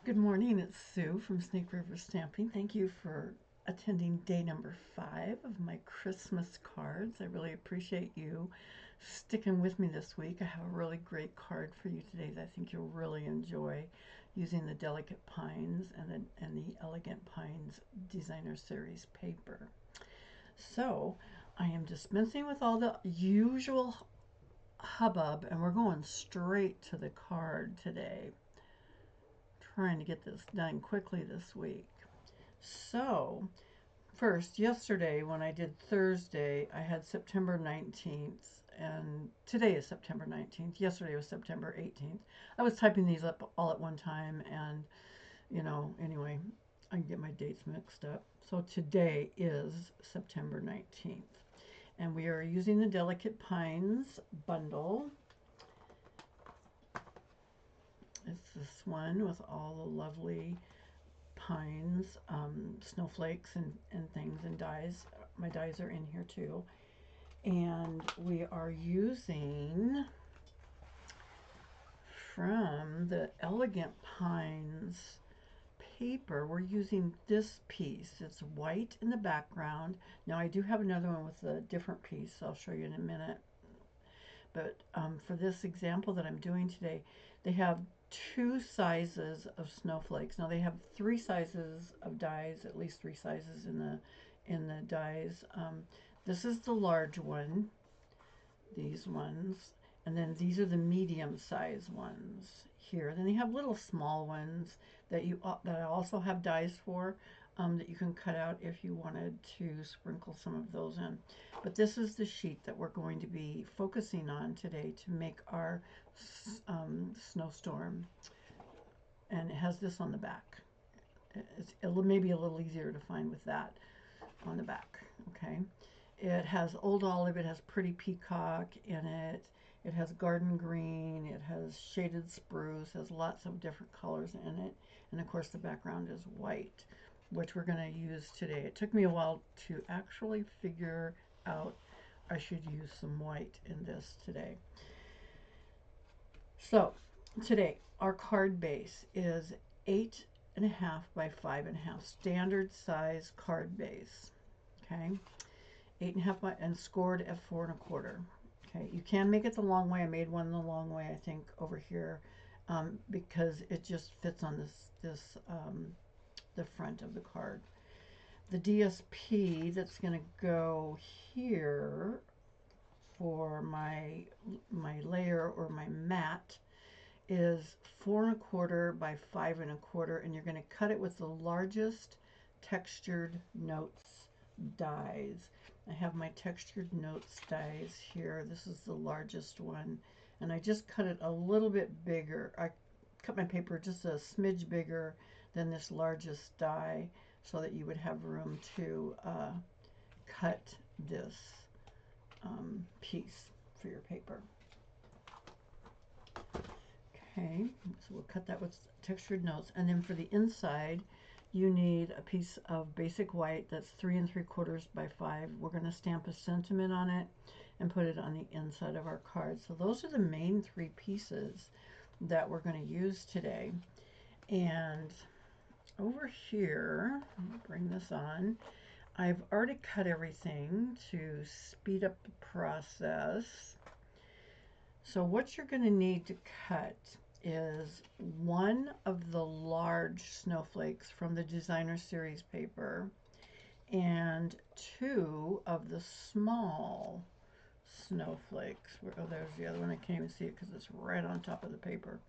Good morning, it's Sue from Snake River Stamping. Thank you for attending day number 5 of my Christmas cards. I really appreciate you sticking with me this week. I have a really great card for you today that I think you'll really enjoy using the Delicate Pines and the Elegant Pines Designer Series paper. So I am dispensing with all the usual hubbub and we're going straight to the card today. Trying to get this done quickly this week. So, first, yesterday when I did Thursday, I had September 19th, and today is September 19th. Yesterday was September 18th. I was typing these up all at one time, and anyway, I can get my dates mixed up. So, today is September 19th, and we are using the Delicate Pines bundle. It's this one with all the lovely pines, snowflakes, and things, and dies. My dies are in here too. And we are using from the Elegant Pines paper, we're using this piece. It's white in the background. Now I do have another one with a different piece, so I'll show you in a minute. But for this example that I'm doing today, they have two sizes of snowflakes. Now they have three sizes of dies, at least three sizes in the dies. This is the large one, these ones, and then these are the medium size ones here. Then they have little small ones that I also have dies for, that you can cut out if you wanted to sprinkle some of those in. But this is the sheet that we're going to be focusing on today to make our snowstorm, and it has this on the back. It may be a little easier to find with that on the back. Okay, it has old olive, it has pretty peacock in it, it has garden green, it has shaded spruce, has lots of different colors in it, and of course the background is white, which we're going to use today. It took me a while to actually figure out I should use some white in this today. So today our card base is 8.5 by 5.5, standard size card base. Okay, 8.5 by, and scored at 4.25. Okay, you can make it the long way. I made one the long way, I think, over here, because it just fits on the front of the card. The DSP that's going to go here for my layer or my mat is 4.25 by 5.25, and you're going to cut it with the largest textured notes dies. I have my textured notes dies here. This is the largest one, and I just cut it a little bit bigger. I cut my paper just a smidge bigger than this largest die so that you would have room to cut this piece for your paper. Okay, so we'll cut that with textured notes. And then for the inside, you need a piece of basic white that's 3.75 by 5. We're going to stamp a sentiment on it and put it on the inside of our card. So those are the main three pieces that we're going to use today. And over here, bring this on. I've already cut everything to speed up the process. So what you're going to need to cut is one of the large snowflakes from the designer series paper and two of the small snowflakes. Oh, there's the other one. I can't even see it because it's right on top of the paper.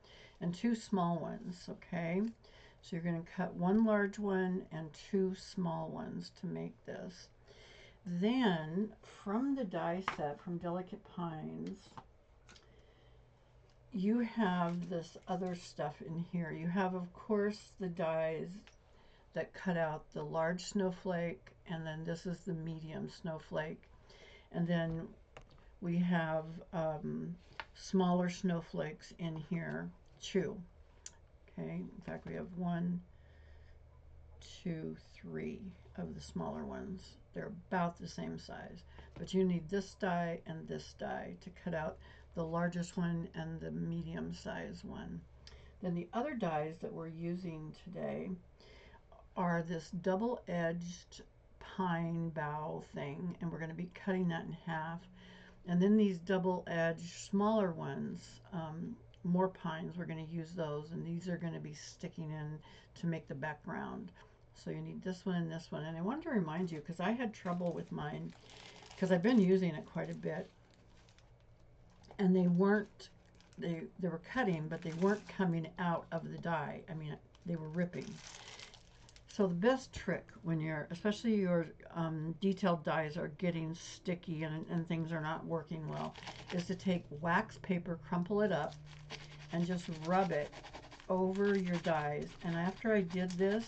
And two small ones, okay? So you're going to cut one large one and two small ones to make this. Then from the die set from Delicate Pines, you have this other stuff in here. You have, of course, the dies that cut out the large snowflake, and then this is the medium snowflake. And then we have smaller snowflakes in here, too. Okay, in fact, we have 1, 2, 3 of the smaller ones. They're about the same size, but you need this die and this die to cut out the largest one and the medium size one. Then the other dies that we're using today are this double-edged pine bough thing, and we're going to be cutting that in half. And then these double-edged smaller ones, more pines, we're going to use those, and these are going to be sticking in to make the background. So you need this one and this one. And I wanted to remind you, because I had trouble with mine, because I've been using it quite a bit, and they weren't, they were cutting, but they weren't coming out of the die. I mean, they were ripping. So the best trick when you're, especially your detailed dies are getting sticky and things are not working well, is to take wax paper, crumple it up, and just rub it over your dies. And after I did this,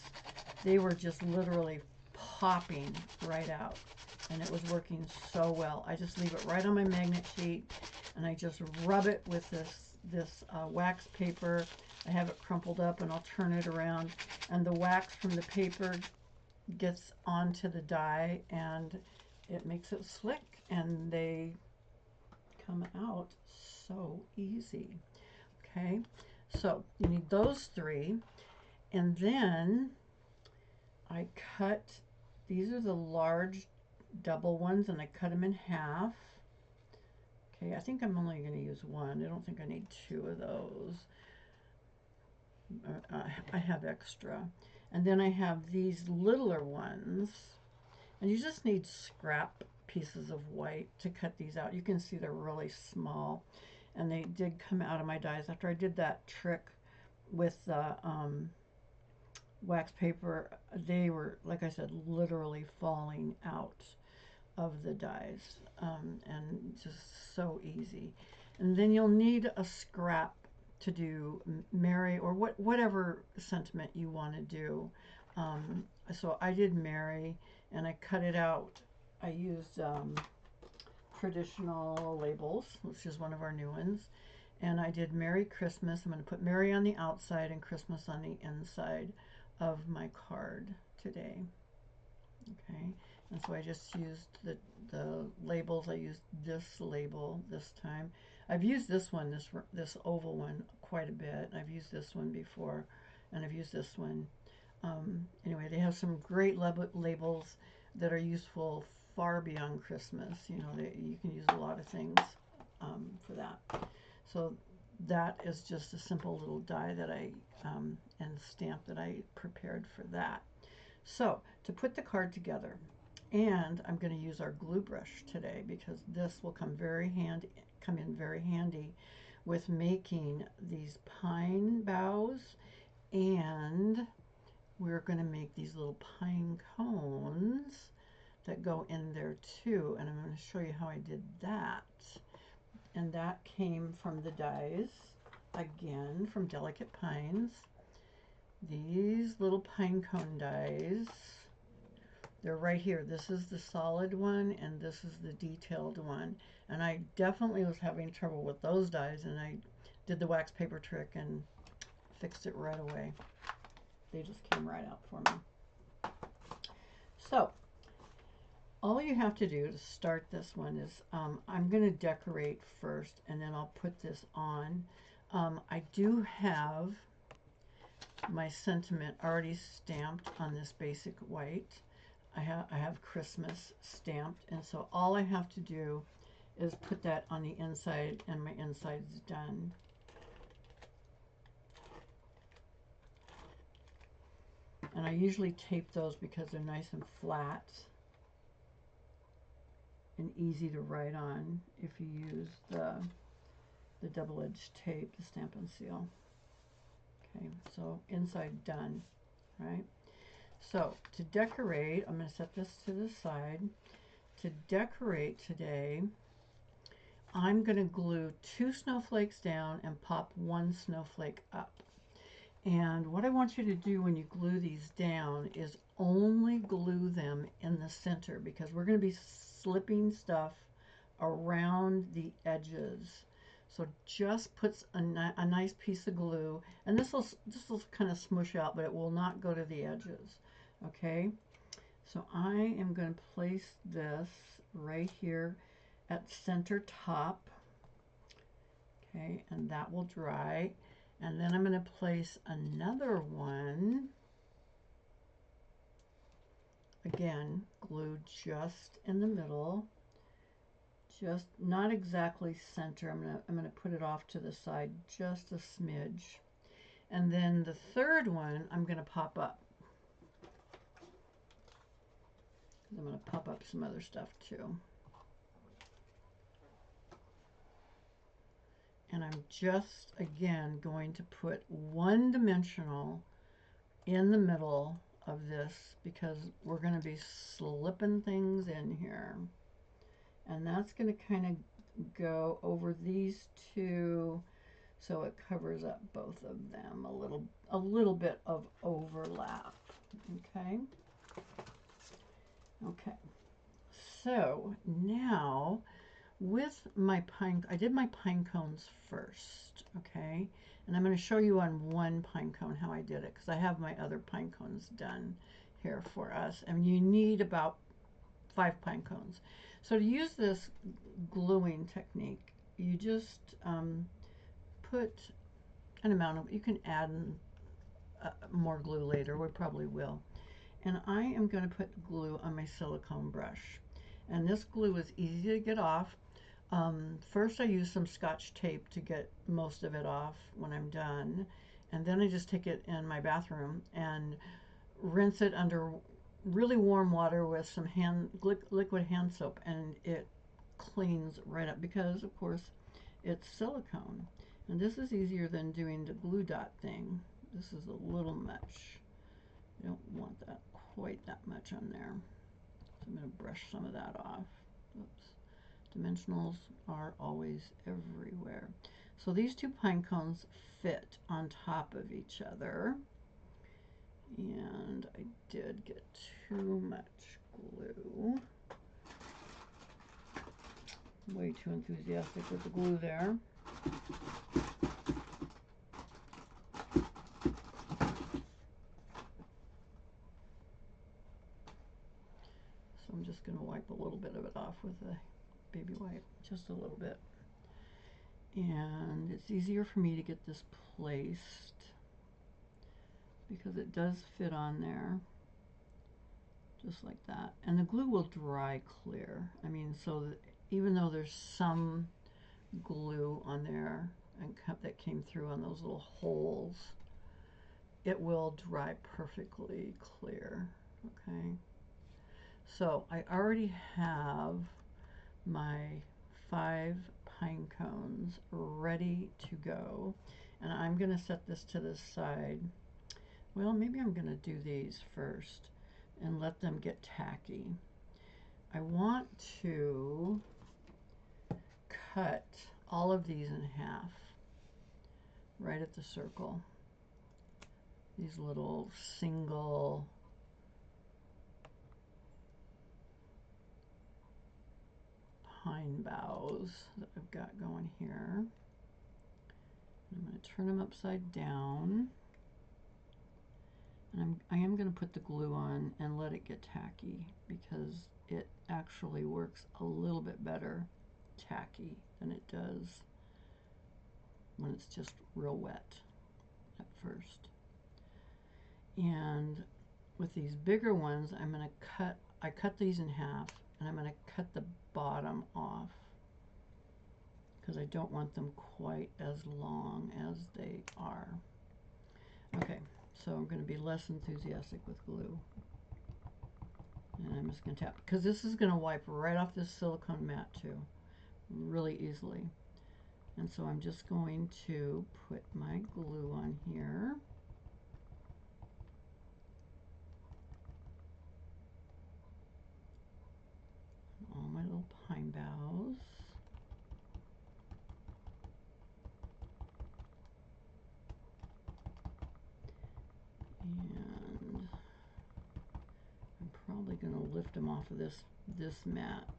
they were just literally popping right out. And it was working so well. I just leave it right on my magnet sheet, and I just rub it with this wax paper. I have it crumpled up, and I'll turn it around, and the wax from the paper gets onto the die, and it makes it slick, and they come out so easy. Okay, so you need those three, and then I cut, these are the large double ones, and I cut them in half. Okay, I think I'm only going to use one. I don't think I need two of those. I have extra. And then I have these littler ones, and you just need scrap pieces of white to cut these out. You can see they're really small, and they did come out of my dies after I did that trick with the wax paper. They were, like I said, literally falling out of the dies, and just so easy. And then you'll need a scrap to do Mary, or whatever sentiment you want to do. So I did Mary, and I cut it out. I used traditional labels, which is one of our new ones, and I did Merry Christmas. I'm going to put Merry on the outside and Christmas on the inside of my card today. Okay, and so I just used the labels. I used this label this time. I've used this one, this oval one, quite a bit. I've used this one before, and I've used this one. Anyway, they have some great labels that are useful far beyond Christmas. You know, you can use a lot of things for that. So that is just a simple little die that I and stamp that I prepared for that. So to put the card together, and I'm going to use our glue brush today because this will come in very handy with making these pine boughs, and we're going to make these little pine cones that go in there too, and I'm going to show you how I did that. And that came from the dies, again, from Delicate Pines. These little pine cone dies, they're right here. This is the solid one, and this is the detailed one. And I definitely was having trouble with those dies, and I did the wax paper trick and fixed it right away. They just came right out for me. So all you have to do to start this one is, I'm going to decorate first, and then I'll put this on. I do have my sentiment already stamped on this basic white. I have Christmas stamped, and so all I have to do is put that on the inside, and my inside is done. And I usually tape those because they're nice and flat and easy to write on if you use the double-edged tape, the Stampin' Seal. Okay, so inside done, right? So to decorate, I'm going to set this to the side. To decorate today, I'm going to glue 2 snowflakes down and pop 1 snowflake up. And what I want you to do when you glue these down is only glue them in the center, because we're going to be slipping stuff around the edges. So just put a nice piece of glue, and this will kind of smush out, but it will not go to the edges. Okay, so I am going to place this right here at center top. Okay, and that will dry. And then I'm going to place another one. Again, glue just in the middle, just not exactly center. I'm gonna put it off to the side just a smidge. And then the third one I'm gonna pop up. I'm gonna pop up some other stuff too. And I'm just, again, going to put one dimensional in the middle of this because we're going to be slipping things in here. And that's going to kind of go over these two so it covers up both of them, a little bit of overlap. Okay. Okay. So now with my pine, I did my pine cones first, okay? And I'm going to show you on one pine cone how I did it because I have my other pine cones done here for us. And you need about 5 pine cones. So to use this gluing technique, you just put an amount of, you can add more glue later, we probably will. And I am going to put glue on my silicone brush. And this glue is easy to get off. First I use some Scotch tape to get most of it off when I'm done, and then I just take it in my bathroom and rinse it under really warm water with some liquid hand soap, and it cleans right up because of course it's silicone. And this is easier than doing the glue dot thing. This is a little much. You don't want that quite that much on there. So I'm going to brush some of that off. Oops. Dimensionals are always everywhere. So these 2 pine cones fit on top of each other. And I did get too much glue. Way too enthusiastic with the glue there. So I'm just going to wipe a little bit of it off with a baby wipe, just a little bit. And it's easier for me to get this placed because it does fit on there, just like that. And the glue will dry clear. I mean, so that even though there's some glue on there and that came through on those little holes, it will dry perfectly clear. Okay. So I already have my 5 pine cones ready to go, and I'm going to set this to the side. Well, maybe I'm going to do these first and let them get tacky. I want to cut all of these in half right at the circle. These little single pine boughs that I've got going here. I'm going to turn them upside down. And I am going to put the glue on and let it get tacky because it actually works a little bit better tacky than it does when it's just real wet at first. And with these bigger ones, I'm going to I cut these in half, and I'm going to cut the bottom off because I don't want them quite as long as they are. Okay, so I'm going to be less enthusiastic with glue. And I'm just going to tap, because this is going to wipe right off this silicone mat too, really easily. And so I'm just going to put my glue on here. All my little pine boughs. And I'm probably going to lift them off of this mat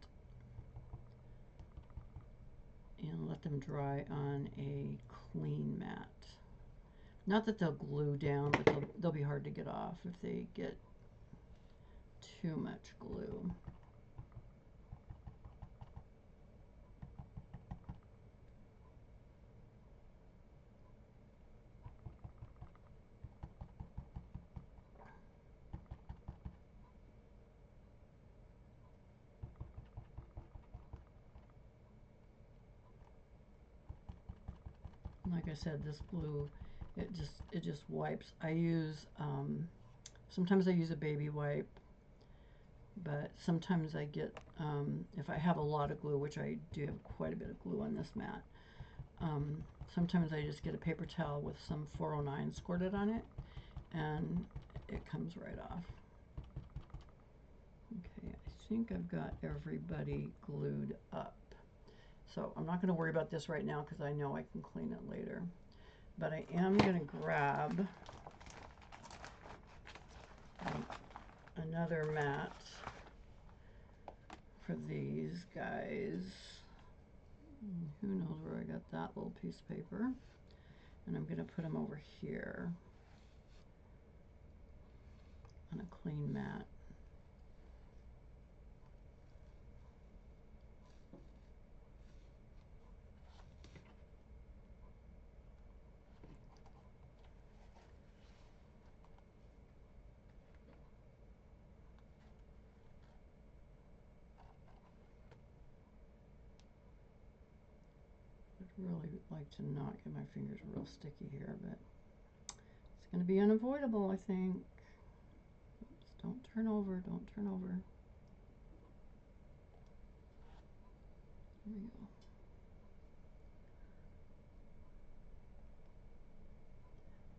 and let them dry on a clean mat. Not that they'll glue down, but they'll be hard to get off if they get too much glue. like I said, this glue, it just wipes. I use, sometimes I use a baby wipe, but sometimes I get, if I have a lot of glue, which I do have quite a bit of glue on this mat, sometimes I just get a paper towel with some 409 squirted on it, and it comes right off. Okay, I think I've got everybody glued up. So I'm not going to worry about this right now because I know I can clean it later. But I am going to grab another mat for these guys. Who knows where I got that little piece of paper. And I'm going to put them over here on a clean mat. I'd really like to not get my fingers real sticky here, but it's going to be unavoidable, I think. Oops, don't turn over, don't turn over. There we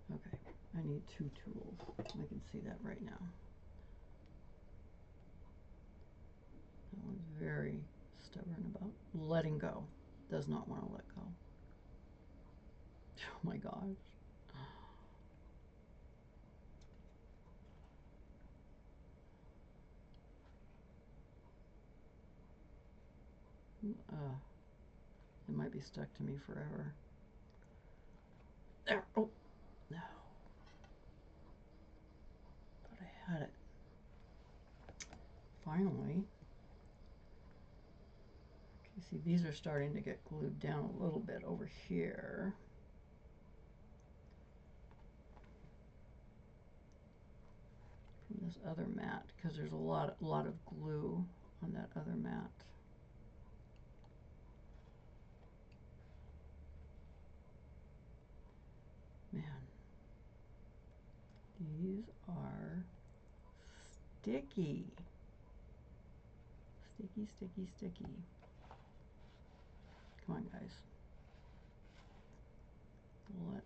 go. Okay, I need 2 tools. I can see that right now. That one's very stubborn about letting go. Does not want to let go. Oh my gosh. It might be stuck to me forever. There. Oh, no. Thought I had it. Finally. Okay, see, these are starting to get glued down a little bit over here. From this other mat, because there's a lot of glue on that other mat. Man, these are sticky. Sticky, sticky, sticky. Come on, guys. Let's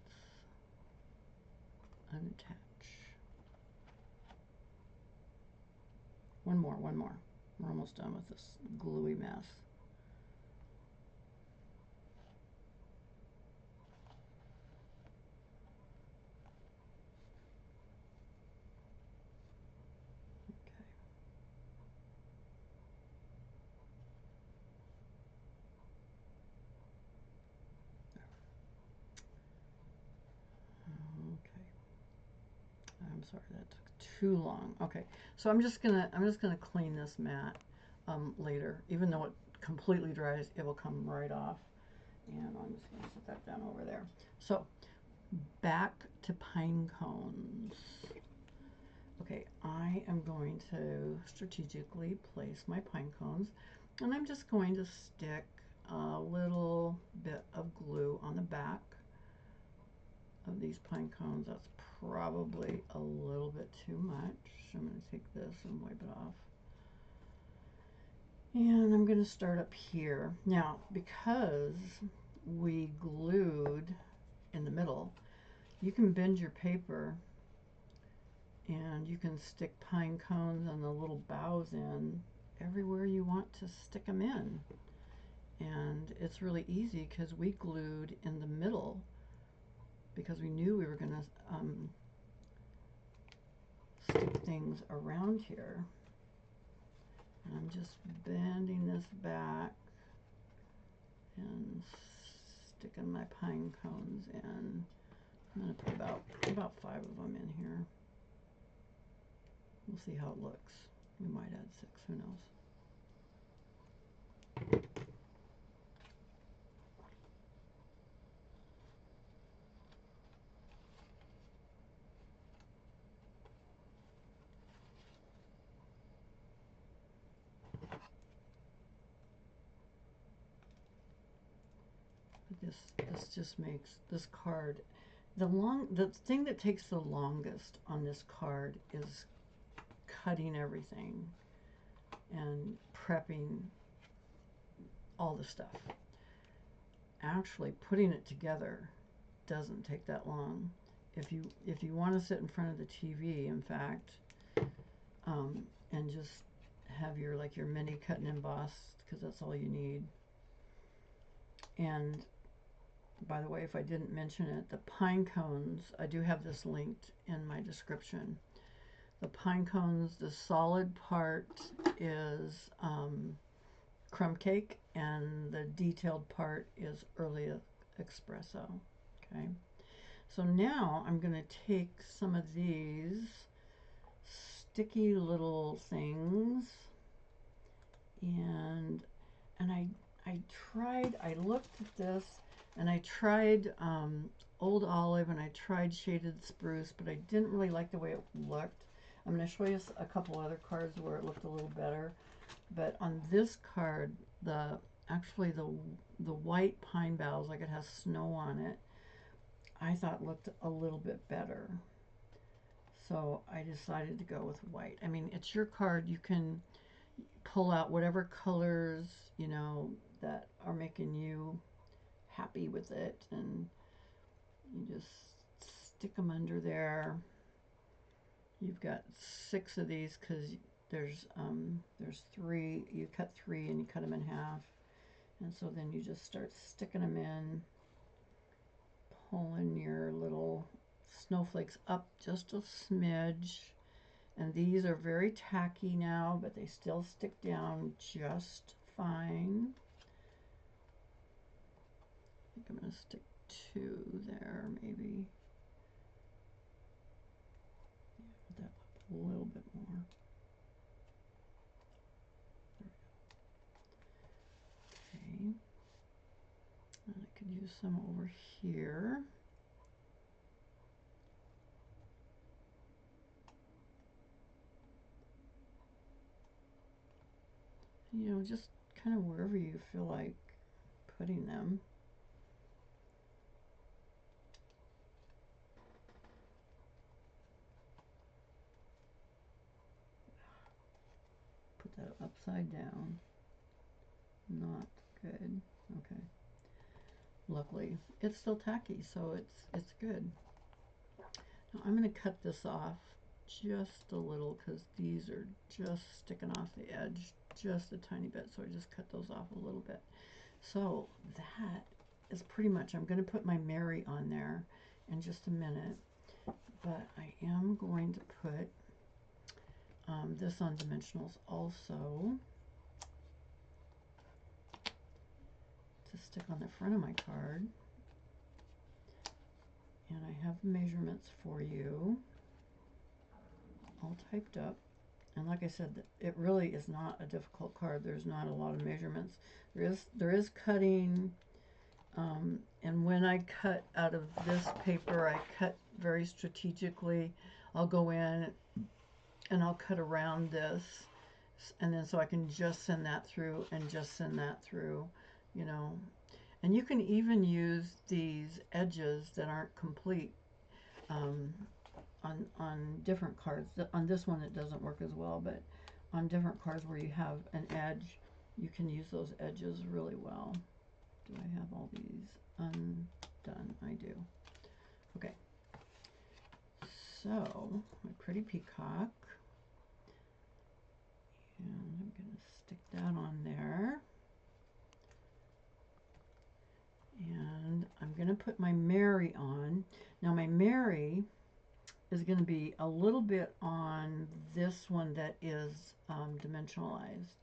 unattach. One more, one more. We're almost done with this gluey mess. I'm sorry, that took too long. Okay, so I'm just gonna clean this mat later. Even though it completely dries, it will come right off. And I'm just gonna set that down over there. So back to pine cones. Okay, I am going to strategically place my pine cones, and I'm just going to stick a little bit of glue on the back of these pine cones. That's probably a little bit too much. I'm going to take this and wipe it off. And I'm going to start up here. Now, because we glued in the middle, you can bend your paper and you can stick pine cones and the little boughs in everywhere you want to stick them in. And it's really easy because we glued in the middle because we knew we were going to stick things around here. And I'm just bending this back and sticking my pine cones in. I'm going to put about 5 of them in here. We'll see how it looks. We might add 6, who knows. this just makes this card, the thing that takes the longest on this card is cutting everything and prepping all the stuff. Actually putting it together doesn't take that long. If you want to sit in front of the TV, in fact, and just have your mini cut and emboss, because that's all you need. And by the way, if I didn't mention it, the pine cones, I do have this linked in my description. The pine cones, the solid part is crumb cake, and the detailed part is early espresso. Okay, so now I'm going to take some of these sticky little things, and I looked at this, and I tried Old Olive, and I tried Shaded Spruce, but I didn't really like the way it looked. I'm going to show you a couple other cards where it looked a little better, but on this card, actually the white pine boughs, like it has snow on it, I thought looked a little bit better. So I decided to go with white. I mean, it's your card. You can pull out whatever colors, you know, that are making you happy with it, and you just stick them under there. You've got 6 of these because there's 3. You cut 3 and you cut them in half, and so then you just start sticking them in, pulling your little snowflakes up just a smidge. And these are very tacky now, but they still stick down just fine. I think I'm going to stick 2 there, maybe. Yeah, put that up a little bit more. There we go. Okay. And I could use some over here. You know, just kind of wherever you feel like putting them. Put that upside down. Not good. Okay. Luckily, it's still tacky, so it's good. Now I'm going to cut this off just a little because these are just sticking off the edge just a tiny bit, so I just cut those off a little bit. So that is pretty much, I'm going to put my Mary on there in just a minute, but I am going to put this on dimensionals also to stick on the front of my card. And I have measurements for you all typed up. And like I said, it really is not a difficult card. There's not a lot of measurements. There is cutting, and when I cut out of this paper, I cut very strategically. I'll go in and I'll cut around this, and then so I can just send that through and just send that through, you know. And you can even use these edges that aren't complete on different cards. On this one it doesn't work as well, but on different cards where you have an edge, you can use those edges really well. Do I have all these undone? I do. Okay. So, my pretty peacock. And I'm going to stick that on there. And I'm going to put my Mary on. Now my Mary is going to be a little bit on this one that is dimensionalized,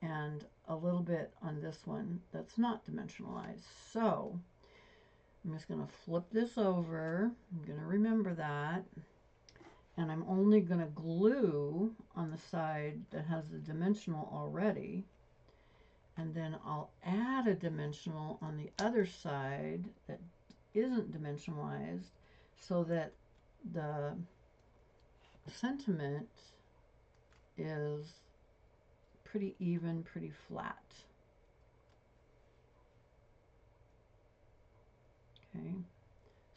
and a little bit on this one that's not dimensionalized. So I'm just going to flip this over. I'm going to remember that. And I'm only going to glue on the side that has the dimensional already. And then I'll add a dimensional on the other side that isn't dimensionalized, so that the sentiment is pretty even, pretty flat. Okay,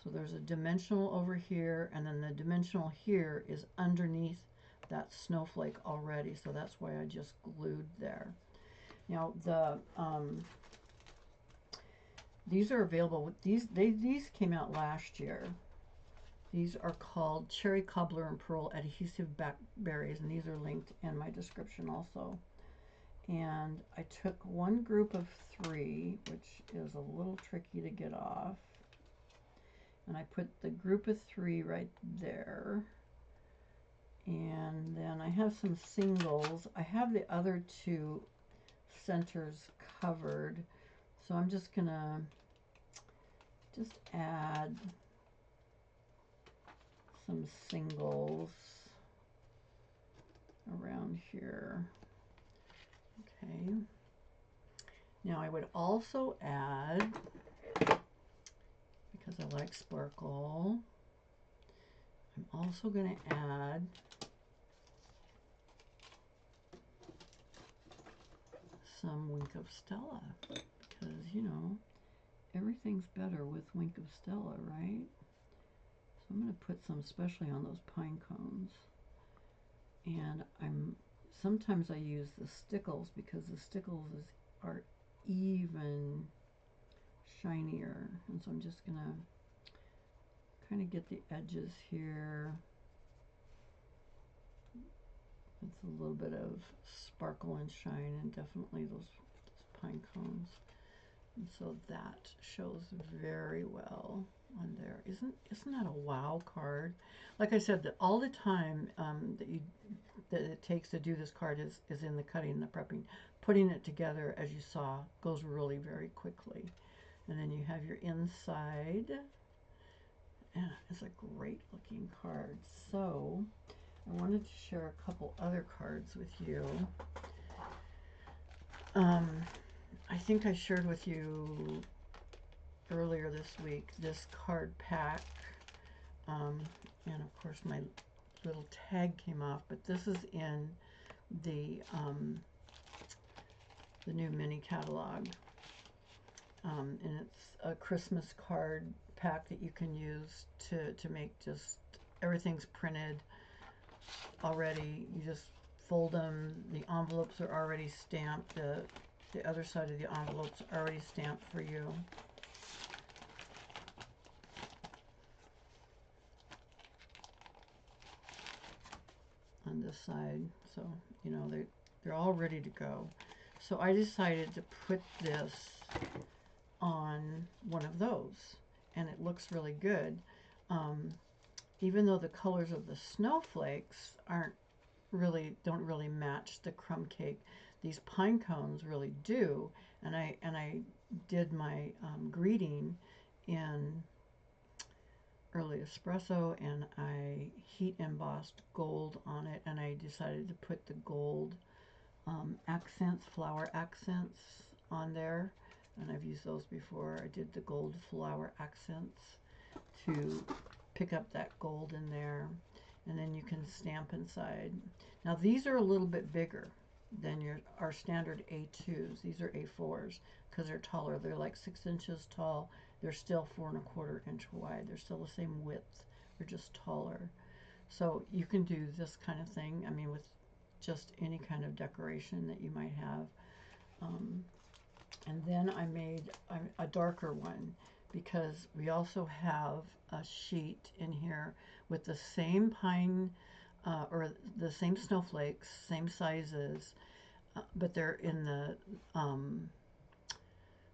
so there's a dimensional over here, and then the dimensional here is underneath that snowflake already, so that's why I just glued there. Now these are available. These came out last year. These are called Cherry Cobbler and Pearl Adhesive Berries, and these are linked in my description also. And I took one group of 3, which is a little tricky to get off, and I put the group of 3 right there. And then I have some singles. I have the other 2 centers covered, so I'm just gonna add some singles around here. Okay. Now I would also add, because I like sparkle, I'm also going to add some Wink of Stella, because, you know, everything's better with Wink of Stella, right? So I'm going to put some especially on those pine cones. And sometimes I use the stickles because the stickles are even shinier. And so I'm just going to kind of get the edges here. It's a little bit of sparkle and shine, and definitely those pine cones. And so that shows very well on there. Isn't that a wow card? Like I said, that all the time that it takes to do this card is in the cutting and the prepping. Putting it together, as you saw, goes really very quickly. And then you have your inside. Yeah, it's a great looking card. So I wanted to share a couple other cards with you. I think I shared with you earlier this week this card pack, and of course my little tag came off, but this is in the new mini catalog, and it's a Christmas card pack that you can use to make just everything's printed already. You just fold them. The envelopes are already stamped. The other side of the envelopes are already stamped for you. On this side, so you know they're all ready to go. So I decided to put this on one of those, and it looks really good. Even though the colors of the snowflakes don't really match the crumb cake, these pine cones really do. And I did my greeting in early espresso, and I heat embossed gold on it, and I decided to put the gold accents, flower accents on there, and I've used those before. I did the gold flower accents to pick up that gold in there, and then you can stamp inside. Now these are a little bit bigger than our standard A2s. These are A4s because they're taller. They're like 6 inches tall. They're still 4 1/4 inch wide. They're still the same width. They're just taller. So you can do this kind of thing, I mean, with just any kind of decoration that you might have. And then I made a darker one because we also have a sheet in here with the same pine or the same snowflakes, same sizes, but they're in the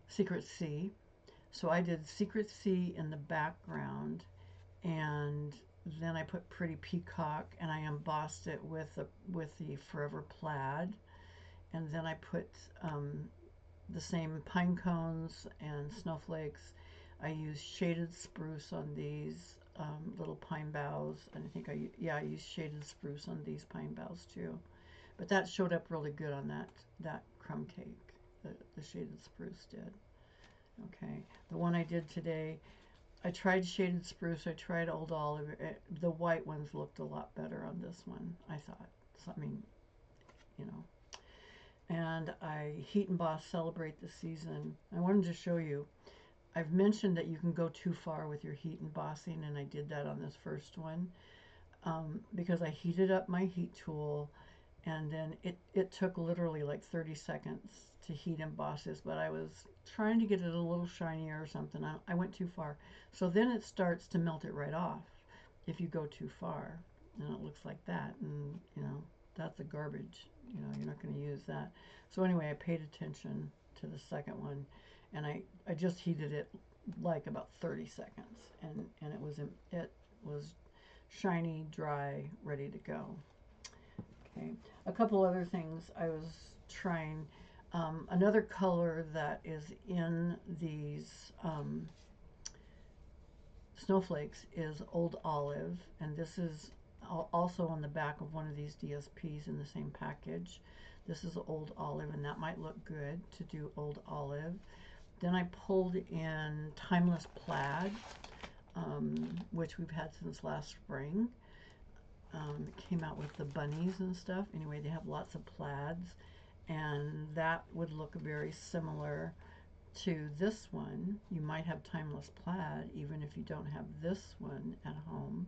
Secret Sea. So I did Secret Sea in the background, and then I put Pretty Peacock, and I embossed it with the Forever Plaid, and then I put the same pine cones and snowflakes. I used shaded spruce on these little pine boughs, and I think I used shaded spruce on these pine boughs too. But that showed up really good on that crumb cake. The shaded spruce did. Okay, the one I did today, I tried shaded spruce, I tried old olive. The white ones looked a lot better on this one, I thought. So, I mean, you know. And I heat embossed Celebrate the Season. I wanted to show you. I've mentioned that you can go too far with your heat embossing, and I did that on this first one because I heated up my heat tool, and then it took literally like 30 seconds to heat emboss this, but I was trying to get it a little shinier or something. I went too far. So then it starts to melt it right off if you go too far, and it looks like that, and you know, that's a garbage. You know, you're not going to use that. So anyway, I paid attention to the second one, and I just heated it like about 30 seconds, and it was shiny, dry, ready to go. Okay, a couple other things I was trying. Another color that is in these snowflakes is Old Olive, and this is also on the back of one of these DSPs in the same package. This is Old Olive, and that might look good to do Old Olive. Then I pulled in Timeless Plaid, which we've had since last spring. It came out with the bunnies and stuff. Anyway, they have lots of plaids, and that would look very similar to this one. You might have Timeless Plaid even if you don't have this one at home,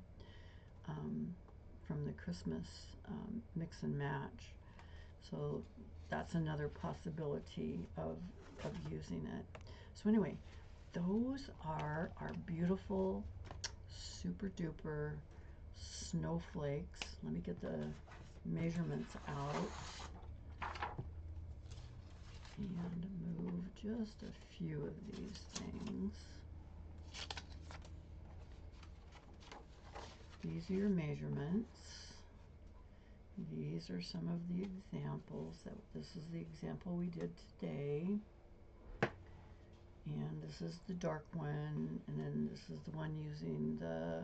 from the Christmas mix and match. So that's another possibility of using it. So anyway, those are our beautiful, super duper snowflakes. Let me get the measurements out and move just a few of these things. These are your measurements. These are some of the examples. This is the example we did today. And this is the dark one, and then this is the one using the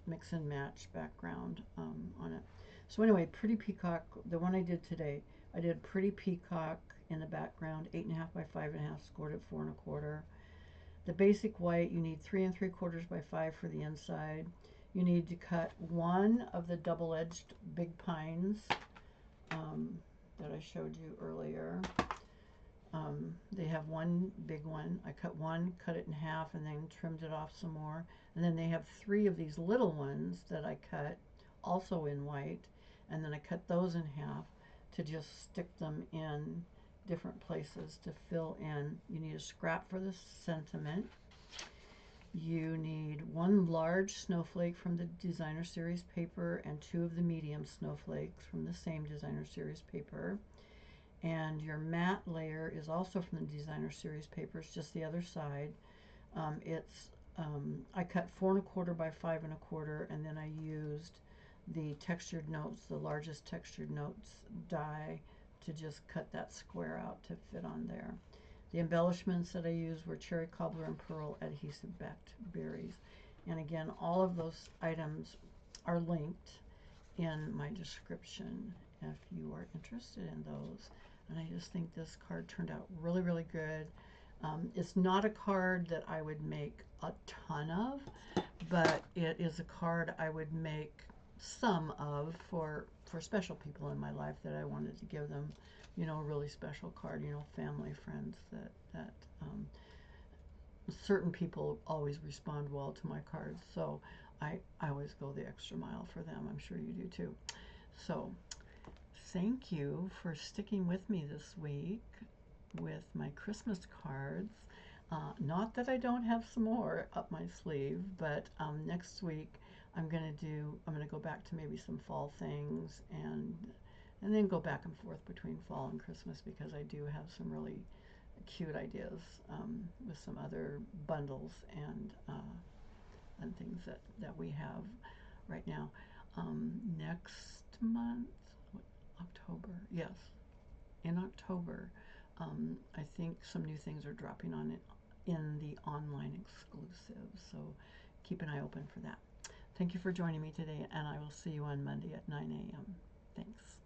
mix and match background on it. So anyway, Pretty Peacock, the one I did today, I did Pretty Peacock in the background, 8.5 by 5.5, scored at 4 1/4. The basic white, you need 3 3/4 by 5 for the inside. You need to cut one of the double-edged big pines that I showed you earlier. They have one big one. I cut one, cut it in half, and then trimmed it off some more. And then they have 3 of these little ones that I cut, also in white, and then I cut those in half to just stick them in different places to fill in. You need a scrap for the sentiment. You need 1 large snowflake from the designer series paper and 2 of the medium snowflakes from the same designer series paper. And your matte layer is also from the designer series paper. It's just the other side. I cut 4 1/4 by 5 1/4, and then I used the textured notes, the largest textured notes die, to just cut that square out to fit on there. The embellishments that I used were cherry cobbler and pearl adhesive backed berries. And again, all of those items are linked in my description if you are interested in those. And I just think this card turned out really, really good. It's not a card that I would make a ton of, but it is a card I would make some of for special people in my life that I wanted to give them, you know, a really special card, you know, family, friends that certain people always respond well to my cards. So I always go the extra mile for them. I'm sure you do too. So thank you for sticking with me this week with my Christmas cards. Not that I don't have some more up my sleeve, but next week I'm gonna go back to maybe some fall things and then go back and forth between fall and Christmas, because I do have some really cute ideas with some other bundles and things that we have right now. Next month, October, yes, in October, I think some new things are dropping on it in the online exclusive, so keep an eye open for that. Thank you for joining me today, and I will see you on Monday at 9 a.m. Thanks.